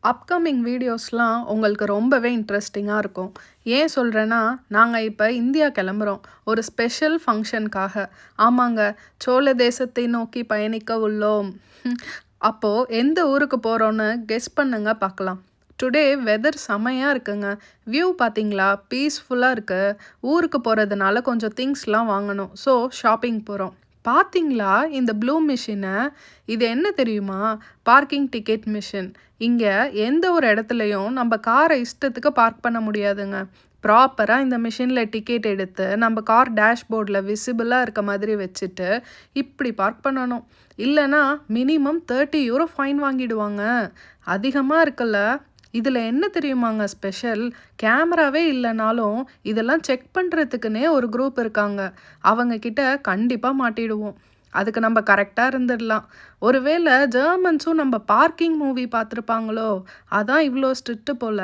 Upcoming வீடியோஸ்லாம் உங்களுக்கு ரொம்பவே இன்ட்ரெஸ்டிங்கா இருக்கும். ஏன் சொல்றேன்னா, நாங்க இப்ப இந்தியா கிளம்புறோம். ஒரு ஸ்பெஷல் ஃபங்ஷனுக்காக. ஆமாங்க, சோழ தேசத்தை நோக்கி பயணிக்க உள்ளோம். அப்போ எந்த ஊருக்கு போறோம்னு கெஸ் பண்ணுங்க பார்க்கலாம். டுடே வெதர் செமையா இருக்குங்க. வியூ பார்த்தீங்களா? பீஸ்ஃபுல்லா இருக்கு. ஊருக்கு போறதுனால கொஞ்சம் திங்ஸ்லாம் வாங்கணும். ஸோ ஷாப்பிங் போறோம். பார்த்தீங்களா இந்த ப்ளூ மிஷின? இது என்ன தெரியுமா? Parking ticket machine. இங்க எந்த ஒரு இடத்துலயும் நம்ம காரை இஷ்டத்துக்கு பார்க் பண்ண முடியாதுங்க. ப்ராப்பரா இந்த மிஷின்ல டிக்கெட் எடுத்து நம்ம கார் டேஷ்போர்ட்ல விசிபிளா இருக்க மாதிரி வச்சுட்டு இப்படி பார்க் பண்ணணும். இல்லனா மினிமம் €30 ஃபைன் வாங்கிடுவாங்க. அதிகமா இருக்குல்ல? இதுல என்ன தெரியுமாங்க ஸ்பெஷல்? கேமராவே இல்லனாலும் இதெல்லாம் செக் பண்றதுக்குன்னே ஒரு குரூப் இருக்காங்க. அவங்க கிட்ட கண்டிப்பா மாட்டிடுவோம். அதுக்கு நம்ம கரெக்டா இருந்துடலாம். ஒருவேளை ஜெர்மன்ஸும் நம்ம பார்க்கிங் மூவி பார்த்துருப்பாங்களோ? அதான் இவ்ளோ ஸ்ட்ரிக்ட் போல.